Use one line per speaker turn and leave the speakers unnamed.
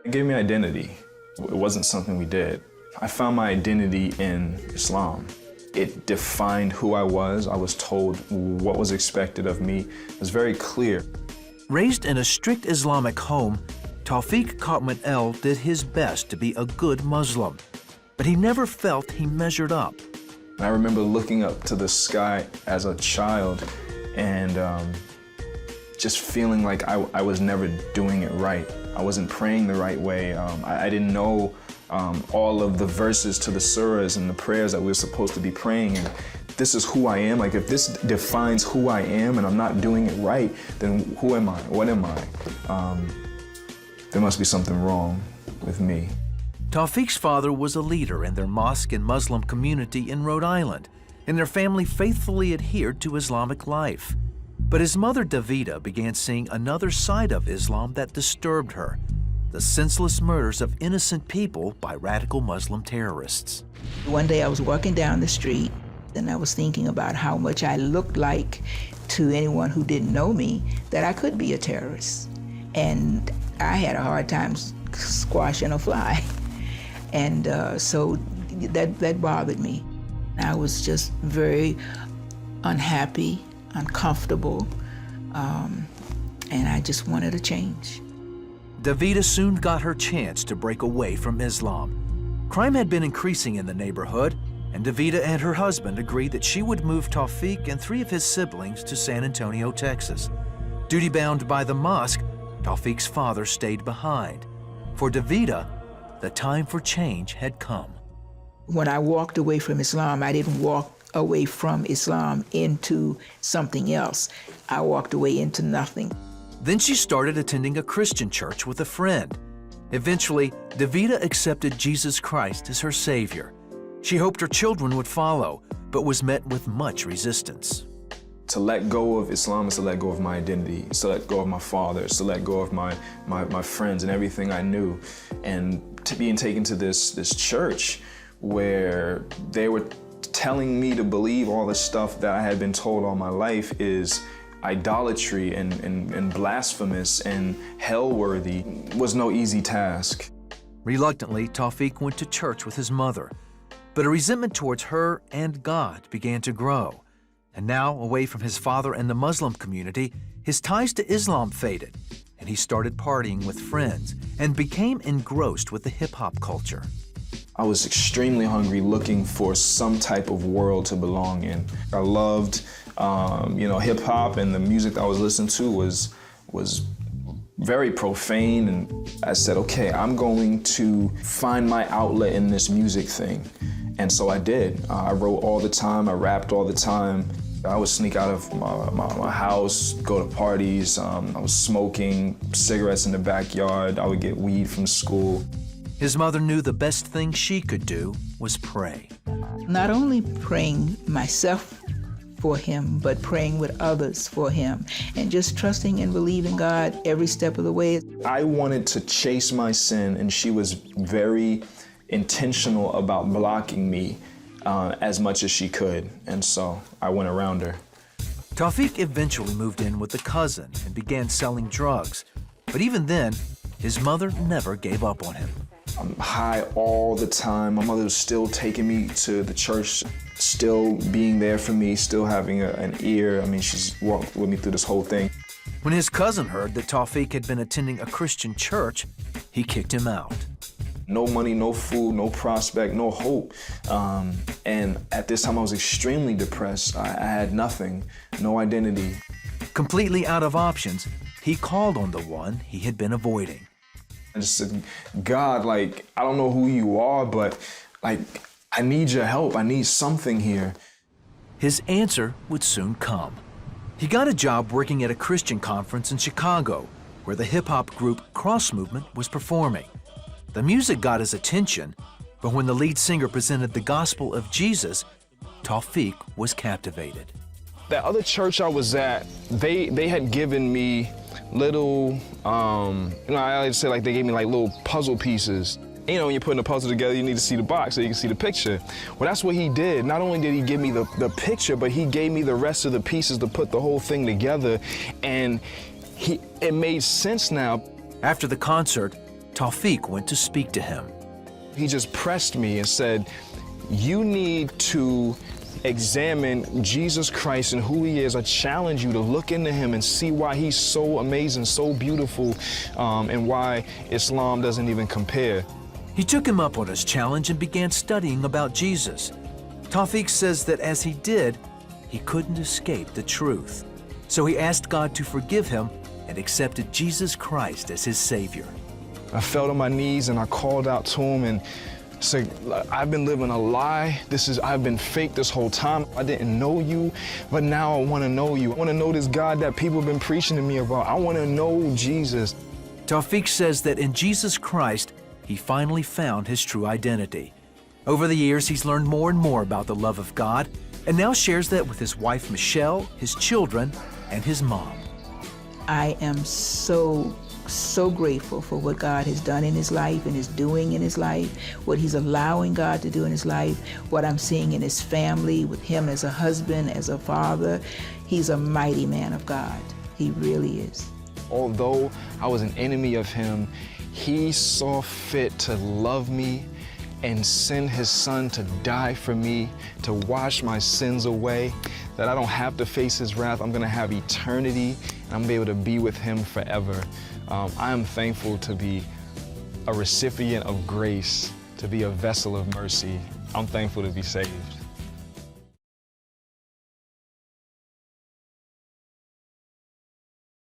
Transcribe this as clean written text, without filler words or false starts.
It gave me identity. It wasn't something we did. I found my identity in Islam. It defined who I was. I was told what was expected of me. It was very clear.
Raised in a strict Islamic home, Tawfiq Katman-El did his best to be a good Muslim, but he never felt he measured up.
I remember looking up to the sky as a child and just feeling like I was never doing it right. I wasn't praying the right way. I didn't know all of the verses to the surahs and the prayers that we were supposed to be praying. And this is who I am. Like, if this defines who I am and I'm not doing it right, then who am I? What am I? There must be something wrong with me.
Tawfiq's father was a leader in their mosque and Muslim community in Rhode Island, and their family faithfully adhered to Islamic life. But his mother, Davida, began seeing another side of Islam that disturbed her: the senseless murders of innocent people by radical Muslim terrorists.
One day I was walking down the street, and I was thinking about how much I looked like to anyone who didn't know me, that I could be a terrorist. And I had a hard time squashing a fly. And so that bothered me. I was just very unhappy, uncomfortable, and I just wanted a change.
Davida soon got her chance to break away from Islam. Crime had been increasing in the neighborhood, and Davida and her husband agreed that she would move Tawfiq and 3 of his siblings to San Antonio, Texas. Duty-bound by the mosque, Tawfiq's father stayed behind. For Davida, the time for change had come.
When I walked away from Islam, I didn't walk away from Islam into something else. I walked away into nothing.
Then she started attending a Christian church with a friend. Eventually, Davida accepted Jesus Christ as her Savior. She hoped her children would follow, but was met with much resistance.
To let go of Islam is to let go of my identity. It's to let go of my father. It's to let go of my friends and everything I knew. And to being taken to this church where they were telling me to believe all the stuff that I had been told all my life is idolatry and blasphemous and hell-worthy was no easy task.
Reluctantly, Tawfiq went to church with his mother, but a resentment towards her and God began to grow. And now, away from his father and the Muslim community, his ties to Islam faded, and he started partying with friends and became engrossed with the hip-hop culture.
I was extremely hungry, looking for some type of world to belong in. I loved, hip-hop, and the music that I was listening to was very profane, and I said, okay, I'm going to find my outlet in this music thing. And so I did. I wrote all the time, I rapped all the time. I would sneak out of my house, go to parties. I was smoking cigarettes in the backyard. I would get weed from school.
His mother knew the best thing she could do was pray.
Not only praying myself for him, but praying with others for him, and just trusting and believing God every step of the way.
I wanted to chase my sin, and she was very intentional about blocking me as much as she could, and so I went around her.
Tawfiq eventually moved in with a cousin and began selling drugs, but even then, his mother never gave up on him.
I'm high all the time. My mother was still taking me to the church, still being there for me, still having an ear. I mean, she's walked with me through this whole thing.
When his cousin heard that Tawfiq had been attending a Christian church, he kicked him out.
No money, no food, no prospect, no hope. And at this time, I was extremely depressed. I had nothing, no identity.
Completely out of options, he called on the one he had been avoiding.
I just said, God, like, I don't know who you are, but like, I need your help. I need something here.
His answer would soon come. He got a job working at a Christian conference in Chicago, where the hip-hop group Cross Movement was performing. The music got his attention, but when the lead singer presented the gospel of Jesus, Tawfiq was captivated.
That other church I was at, they had given me little, I always say, like, they gave me like little puzzle pieces. You know, when you're putting a puzzle together, you need to see the box so you can see the picture. Well, that's what he did. Not only did he give me the picture, but he gave me the rest of the pieces to put the whole thing together, and it made sense now.
After the concert, Tawfiq went to speak to him.
He just pressed me and said, you need to examine Jesus Christ and who he is. I challenge you to look into him and see why he's so amazing, so beautiful, and why Islam doesn't even compare.
He took him up on his challenge and began studying about Jesus. Tawfiq says that as he did, he couldn't escape the truth. So he asked God to forgive him and accepted Jesus Christ as his Savior.
I fell on my knees and I called out to him and said, I've been living a lie. I've been fake this whole time. I didn't know you, but now I want to know you. I want to know this God that people have been preaching to me about. I want to know Jesus.
Tawfiq says that in Jesus Christ, he finally found his true identity. Over the years, he's learned more and more about the love of God and now shares that with his wife, Michelle, his children, and his mom.
I am so grateful for what God has done in his life and is doing in his life, what he's allowing God to do in his life, what I'm seeing in his family, with him as a husband, as a father. He's a mighty man of God. He really is.
Although I was an enemy of him, he saw fit to love me and send his son to die for me, to wash my sins away, that I don't have to face his wrath. I'm gonna have eternity, and I'm gonna be able to be with him forever. I am thankful to be a recipient of grace, to be a vessel of mercy. I'm thankful to be saved.